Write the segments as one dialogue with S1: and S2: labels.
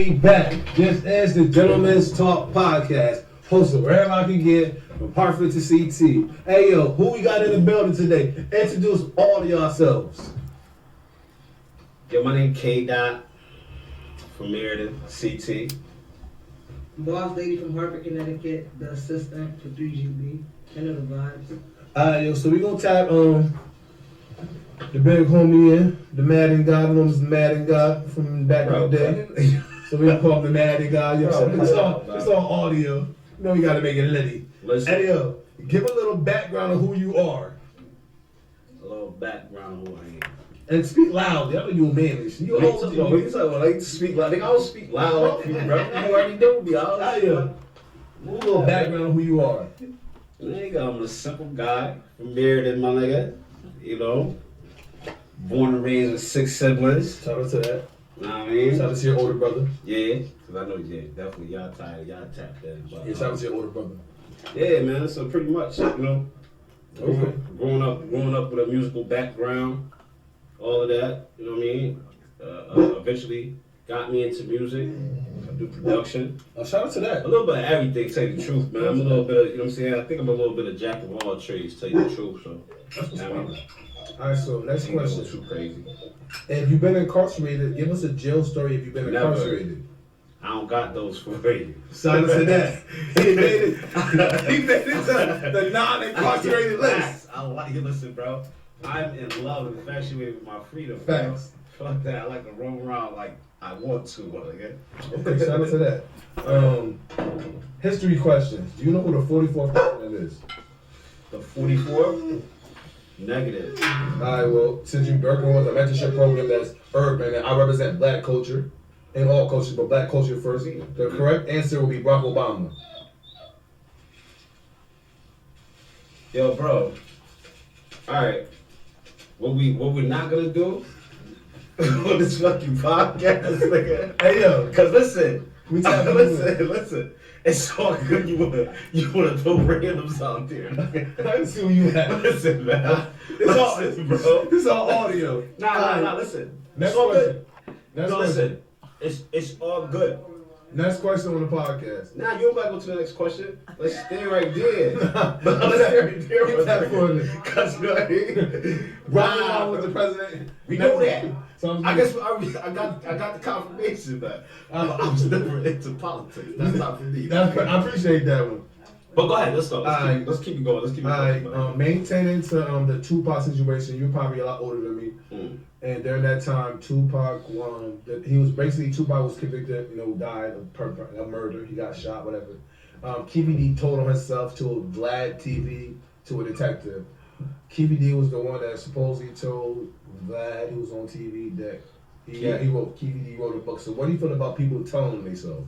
S1: We back. This is the Gentleman's Talk podcast, hosted wherever I can get, from Hartford to CT. Hey yo, who we got in the building today? Introduce all of yourselves.
S2: Yo, my name K. Dot from Meriden, CT.
S3: Boss lady from Hartford, Connecticut, the assistant for 3GB. End of the vibes.
S1: Alright yo, so we gonna tap the big homie in, the Madden guy, known as the Madden guy from back in the day. So we gonna call him the Madden guy. Yo, so it's all audio. You know we gotta make it litty.
S2: Listen.
S1: Hey yo, give a little background of who you are.
S2: A little background of who I am.
S1: And speak loud. Y'all you a mannish. You
S2: What
S1: old.
S2: you talking about? I like to speak loud. Nigga, I don't speak loud, bro. You already know me.
S1: Hey yo, a little background of who you are.
S2: Nigga, I'm a simple guy from Meriden, my nigga. You know, born and raised with 6 siblings.
S1: Shout out to that.
S2: Know what I mean?
S1: Shout out to your older brother.
S2: Yeah, because I know, definitely y'all tired, y'all tapped in. But,
S1: Yeah, shout out to your older brother.
S2: yeah, man, so pretty much, you know,
S1: Okay.
S2: growing up with a musical background, all of that, you know what I mean? Eventually got me into music. I do production.
S1: Shout out to that.
S2: A little bit of everything, tell you the truth, man. I'm a little bit of, you know what I'm saying? I think I'm a little bit of jack of all trades, tell you the truth, so.
S1: That's what's
S2: I
S1: up.
S2: mean,
S1: Alright, so next
S2: ain't
S1: question.
S2: too crazy.
S1: If you've been incarcerated, give us a jail story if you've been
S2: Never.
S1: incarcerated.
S2: I don't got those for you.
S1: Shout out to that. He made it. He made it to the non-incarcerated list.
S2: Facts. I like it. Listen, bro. I'm in love and infatuated with my freedom. Bro.
S1: Facts.
S2: Fuck that. I like to roam around like I want to. Okay?
S1: Okay, shout out to that. History questions. Do you know who the 44th president is?
S2: The 44? Negative.
S1: Alright, well, since you working with a mentorship program that's urban, and I represent black culture, and all cultures, but black culture first, the correct answer will be Barack Obama.
S2: Yo, bro. Alright. What we're not gonna do on this fucking podcast, nigga.
S1: Hey yo,
S2: Cause listen,
S1: We tap into
S2: listen. It's all good. You wanna throw randoms out there.
S1: let's see who you have.
S2: Listen, man.
S1: Listen,
S2: bro.
S1: This is all audio.
S2: Nah. Listen.
S1: Next
S2: It's all
S1: question.
S2: good.
S1: Next
S2: No,
S1: question.
S2: listen. It's all good.
S1: Next question on the podcast.
S2: Now you don't gotta go to the next question. Let's stay right there. Let's stay
S1: Get that for
S2: right
S1: me.
S2: there. Cause you know what I mean?
S1: Barack Obama was the president.
S2: We know that.
S1: So
S2: I guess I got the confirmation that I was never into politics. That's not for me.
S1: I appreciate that one.
S2: But go ahead. Let's go.
S1: Alright.
S2: Let's keep it going. Let's keep it
S1: Alright,
S2: going.
S1: maintaining to the Tupac situation, you're probably a lot older than me. And during that time, Tupac Tupac was convicted, died of murder. He got shot, whatever. KVD told on himself to Vlad TV, to a detective. KVD was the one that supposedly told Vlad, who was on TV, that KVD wrote a book. So what do you feel about people telling themselves?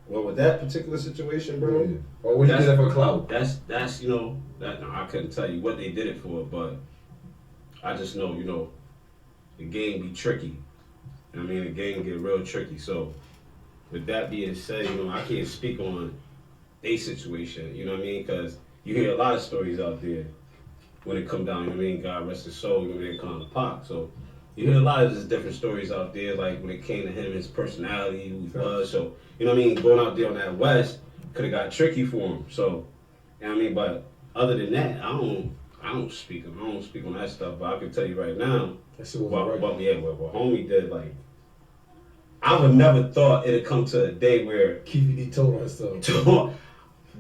S2: Well, with that particular situation, bro.
S1: Yeah. Or what he did it for clout?
S2: That's I couldn't tell you what they did it for, but I just know, the game be tricky. I mean, the game get real tricky. So, with that being said, I can't speak on a situation, you know what I mean? Because you hear a lot of stories out there when it come down, you know what I mean? God rest his soul, when it come to Pac. So, you hear a lot of just different stories out there, like when it came to him, his personality, who he was. So, you know what I mean? Going out there on that West could have got tricky for him. So, you know what I mean? But other than that, I don't speak on that stuff. But I can tell you right now, what homie did, like, I would never thought it'd come to a day where
S1: KVD told on himself.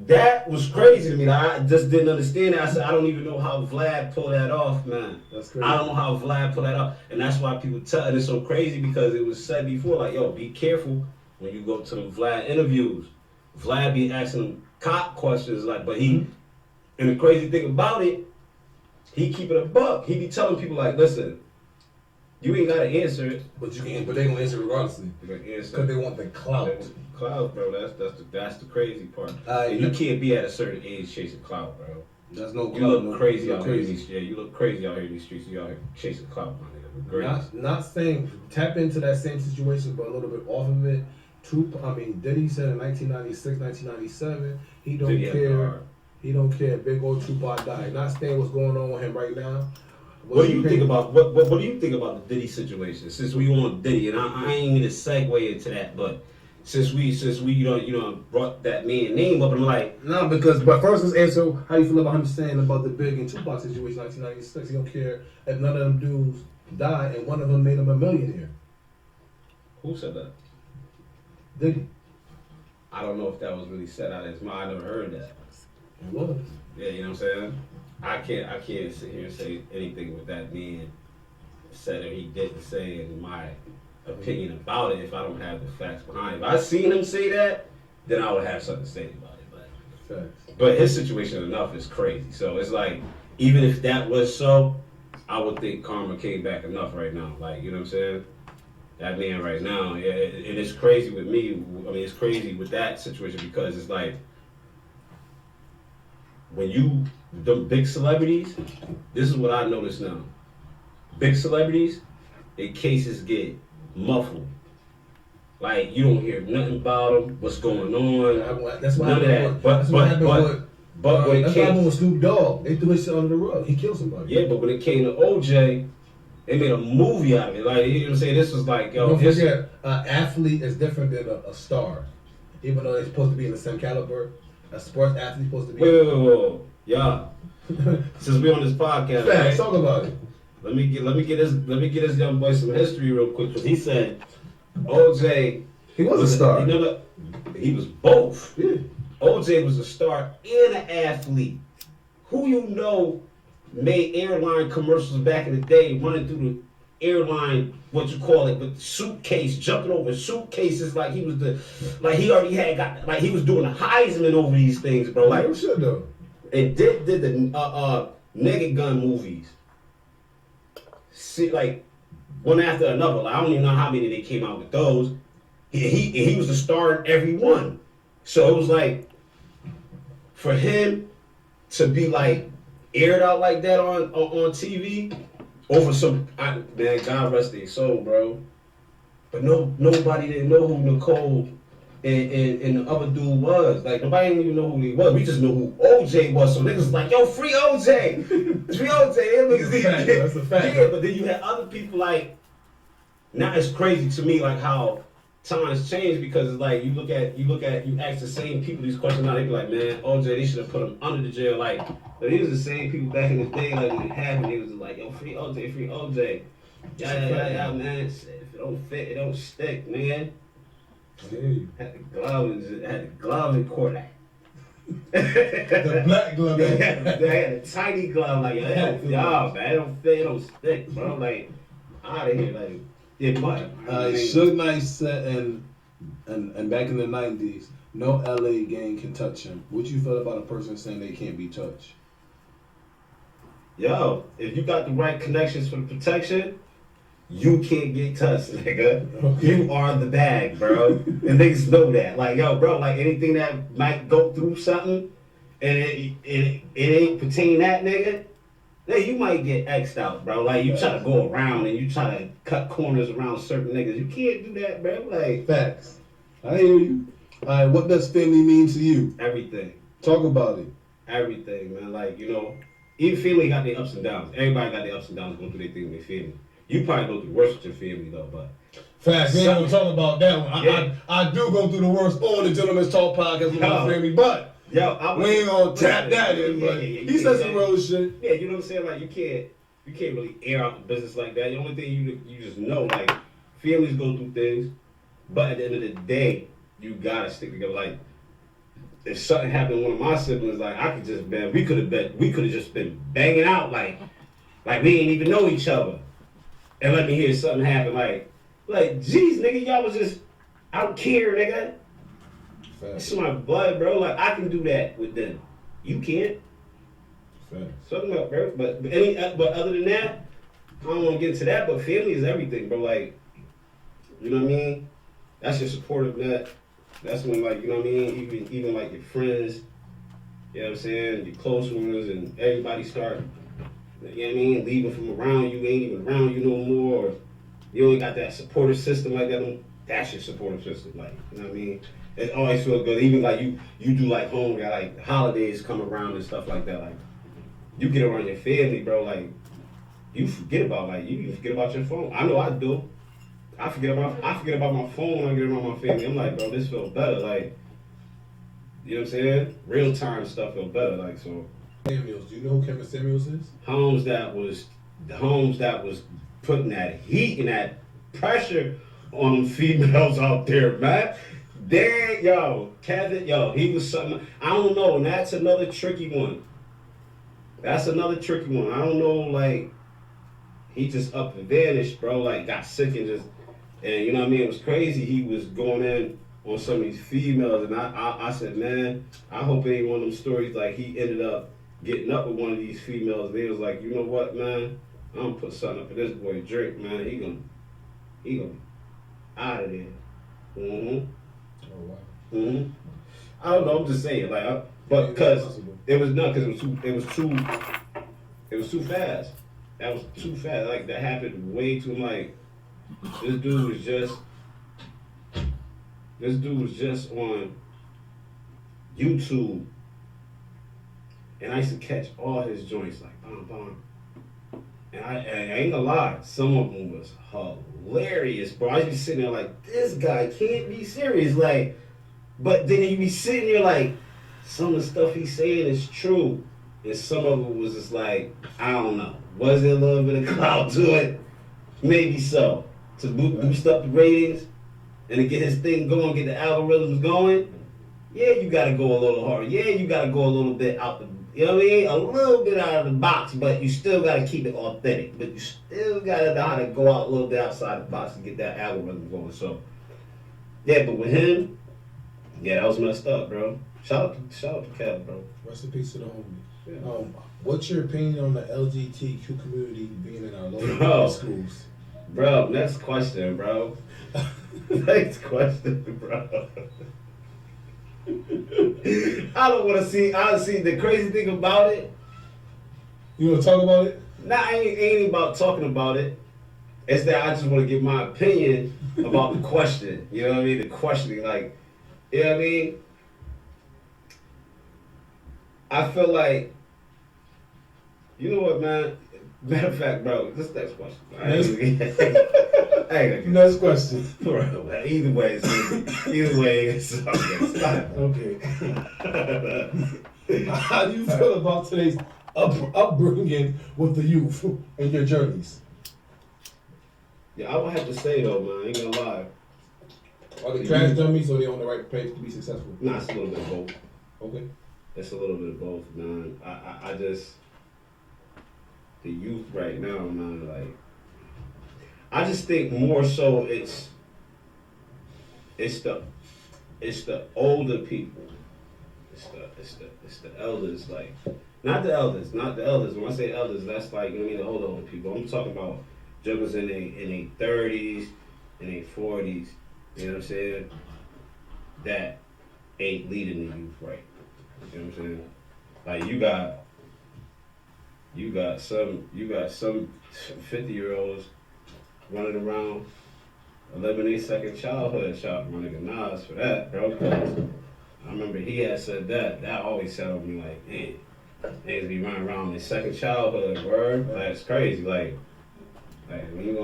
S2: that was crazy to me. I just didn't understand it. I said, I don't even know how Vlad pulled that off, man.
S1: That's crazy.
S2: I don't know how Vlad pulled that off. And that's why people tell it. It's so crazy because it was said before, like, yo, be careful when you go to the Vlad interviews. Vlad be asking him cop questions, like, but he, and the crazy thing about it, he keep it a buck. He be telling people, like, listen, you ain't gotta answer it.
S1: But they gonna answer regardlessly.
S2: You're gonna answer
S1: Because they want the clout.
S2: Clout, bro. That's the crazy part. And you can't be at a certain age chasing clout, bro.
S1: There's no clout.
S2: You look crazy out here in these. Yeah, you look crazy out here in these streets. You out here chasing clout, my nigga. Great.
S1: Not saying tap into that same situation, but a little bit off of it. Diddy said in 1996, 1997, he don't care. He don't care. Big old Tupac died. Not saying what's going on with him right now.
S2: What do you think about what do you think about the Diddy situation? Since we on Diddy, and I ain't gonna segue into that, but since we brought that man name up, I'm like,
S1: no, but first let's answer how you feel about him saying about the Big and Tupac situation, 1996. He don't care if none of them dudes died, and one of them made him a millionaire.
S2: who said that?
S1: Diddy.
S2: I don't know if that was really said out of his mouth. I never heard that.
S1: It was.
S2: Yeah, you know what I'm saying? I can't sit here and say anything with that man said or he didn't say in my opinion about it if I don't have the facts behind it. If I seen him say that, then I would have something to say about it. But his situation enough is crazy. So it's like, even if that was so, I would think karma came back enough right now. Like, you know what I'm saying? That man right now, yeah, and it's crazy with me. I mean, it's crazy with that situation because it's like, when the big celebrities, this is what I notice now. Big celebrities, their cases get muffled. Like, you don't hear nothing about them, what's going on.
S1: That's what
S2: none
S1: happened.
S2: of that. But when it
S1: that's
S2: came,
S1: what happened with Snoop Dogg. They threw his shit under the rug. He killed somebody.
S2: yeah, but when it came to OJ, they made a movie out of it. Like, you know what I'm saying? This was like, yo,
S1: Don't forget, an athlete is different than a star. Even though they're supposed to be in the same caliber, a sports athlete supposed to be.
S2: Wait. Yeah. Since we on this podcast,
S1: Let's
S2: right?
S1: talk about it.
S2: Let me get this young boy some history real quick. Cause he said OJ
S1: He was a star.
S2: He was both.
S1: Yeah.
S2: OJ was a star and an athlete. Who you know made airline commercials back in the day, running through the airline, what you call it, with suitcase, jumping over suitcases like he was he already he was doing a Heisman over these things, bro. Like,
S1: you should though.
S2: And did the Naked Gun movies. See, like, one after another. Like, I don't even know how many they came out with those. He was the star in every one. So it was like, for him to be like aired out like that on TV over man, God rest their soul, bro. But nobody didn't know who Nicole and the other dude was. Like, nobody didn't even know who he was. We just know who OJ was. So niggas was like, yo, free OJ! Free OJ!
S1: That's a fact.
S2: Yeah, but then you had other people like, now it's crazy to me like how times change because it's like you ask the same people these questions now, they be like, man, OJ, they should have put him under the jail. Like, but these are the same people back in the day, like when it happened, they was just like, yo, free OJ, free OJ. Yeah, man. If it don't fit, it don't stick, man. Had the glove in court.
S1: The black glove.
S2: They had a tiny glove, like, y'all, man, it don't fit, it don't stick, bro. Like, out of here, like, yeah, but
S1: Suge Knight said, and back in the 90s, no LA gang can touch him. What you feel about a person saying they can't be touched?
S2: Yo, if you got the right connections for the protection, you can't get touched, nigga. You are the bag, bro. And niggas know that. Like, yo, bro, like anything that might go through something and it ain't pertain that nigga, then you might get X'd out, bro. Like, you try to go around and you try to cut corners around certain niggas. You can't do that, bro. Like,
S1: facts. I hear you. All right, what does family mean to you?
S2: Everything.
S1: Talk about it.
S2: Everything, man. Like, you know, even family got their ups and downs. Everybody got their ups and downs going through their thing with their family. You probably go through worse with your family though, but
S1: facts. We ain't gonna talk about that one. Yeah. I do go through the worst on the Gentleman's Talk podcast with my family, but we ain't gonna tap that in. But he said some real shit.
S2: Yeah, you know what I'm saying? Like, you can't really air out the business like that. The only thing you just know, like, families go through things, but at the end of the day, you gotta stick together. Like, if something happened to one of my siblings, like, we could have just been banging out like we ain't even know each other. And let me hear something happen, like, geez, nigga, y'all was just out here, nigga. It's my blood, bro. Like, I can do that with them. You can't. Something up, bro. But other than that, I don't want to get into that. But family is everything, bro. Like, you know what I mean? That's your supportive net. That's when, like, you know what I mean? Even like your friends, you know what I'm saying? Your close ones, and everybody start. You know what I mean? Leaving from around you, ain't even around you no more. Or you ain't got that supportive system like that. That's your supportive system. Like, you know what I mean? It always feels good. Even like you do like home, like holidays come around and stuff like that. Like, you get around your family, bro. Like, you forget about you forget about your phone. I know I do. I forget about my phone when I get around my family. I'm like, bro, this feels better. Like, you know what I'm saying? Real time stuff feel better. Like, so.
S1: Samuels. Do you know who Kevin Samuels is?
S2: Homes that was putting that heat and that pressure on them females out there, man. Dang, Kevin, he was something. I don't know, and that's another tricky one. I don't know, like, he just up and vanished, bro. Like, got sick and you know what I mean? It was crazy. He was going in on some of these females, and I said, man, I hope it ain't one of them stories like he ended up getting up with one of these females, and he was like, you know what, man? I'm gonna put something up for this boy drink, man. He gonna out of there. Mm-hmm.
S1: Oh wow.
S2: Mm-hmm. I don't know. I'm just saying, like, but because it was too fast. That was too fast. Like that happened way too. Like this dude was just on YouTube, and I used to catch all his joints like bam bam. And I ain't gonna lie, some of them was hilarious, bro. I used to be sitting there like, this guy can't be serious, like. But then you be sitting there like, some of the stuff he's saying is true, and some of it was just like, I don't know. Was there a little bit of clout to it? Maybe so. To boost up the ratings and to get his thing going, get the algorithms going. Yeah, you gotta go a little hard. Yeah, you gotta go a little bit out the. You know what I mean? A little bit out of the box, but you still gotta keep it authentic. But you still gotta know how to go out a little bit outside the box to get that algorithm going. So, yeah, but with him, yeah, that was messed up, bro. Shout out to Kev, bro.
S1: Rest in peace to the homie. Yeah. What's your opinion on the LGBTQ community being in our local schools?
S2: Bro, next question, bro. Next question, bro. I don't want to see. Honestly, the crazy thing about it.
S1: You want to talk about it?
S2: Nah, ain't about talking about it. It's that I just want to give my opinion about the question. You know what I mean? The questioning, like, you know what I mean? I feel like, you know what, man? Matter of fact, bro, this next question.
S1: Next question.
S2: Bro, either way, it's
S1: okay. How do you feel about today's upbringing with the youth and your journeys?
S2: Yeah, I would have to say though, man, I ain't gonna lie.
S1: Are they crash dummies or they on the right page to be successful?
S2: Nah, it's a little bit of both.
S1: Okay.
S2: It's a little bit of both, man. I just, the youth right now, man, like, I just think more so it's the older people. It's the elders, like, not the elders. When I say elders, that's like, you know what I mean, the older people. I'm talking about jokers in their 30s, in their 40s, you know what I'm saying? That ain't leading the youth right. You know what I'm saying? Like you got some 50-year-olds running around living their second childhood. Shout out to my nigga Nas for that, bro. Cause I remember he had said that. That always set on me like, man, niggas be running around their second childhood, word. That's crazy. Like when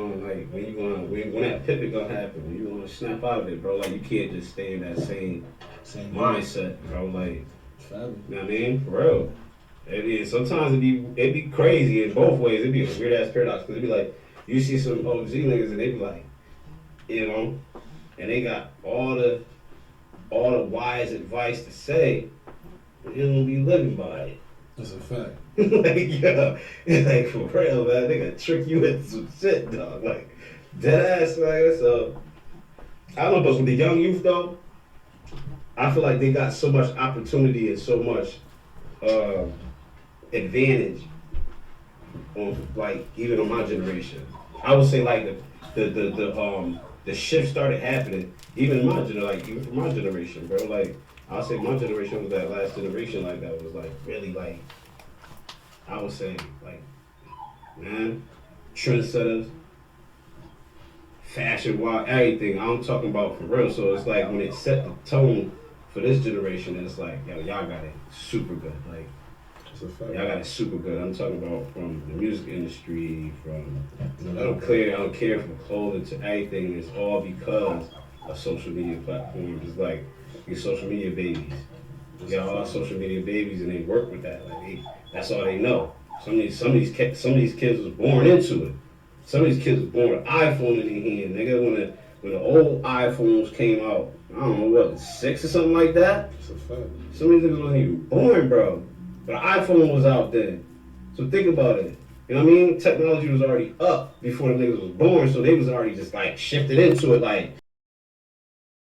S2: that pivot gonna happen, when you gonna snap out of it, bro, like you can't just stay in that same mindset, bro. Like, you know what I mean? For real. It is. Sometimes it be crazy in both ways. It be a weird ass paradox because it be like you see some OG niggas and they be like, you know, and they got all the wise advice to say, but they don't be living by it.
S1: That's a fact.
S2: Like, yo, it's like for real, man. They gonna trick you into some shit, dog. Like, dead ass, man. So, I don't know, but with the young youth, though, I feel like they got so much opportunity and so much advantage on, like, even on my generation. I would say, like, the shift started happening even for my generation, bro. Like, I'll say my generation was that last generation, like, that was, like, really, like, I would say, like, man, trendsetters, fashion-wise, everything. I'm talking about for real. So it's like when it set the tone for this generation, and it's like, yo, y'all got it super good. Like,
S1: It's a fact.
S2: Y'all got it super good. I'm talking about from the music industry, I don't care from clothing to anything. It's all because of social media platforms. It's like these social media babies. Y'all are social media babies, and they work with that. Like that's all they know. Some of these kids was born into it. Some of these kids was born with an iPhone in their hand. Nigga, when the old iPhones came out, I don't know what, 6 or something like that.
S1: It's a fact.
S2: Some of these niggas wasn't even born, bro. But the iPhone was out then. So think about it. You know what I mean? Technology was already up before the niggas was born, so they was already just like shifted into it. Like,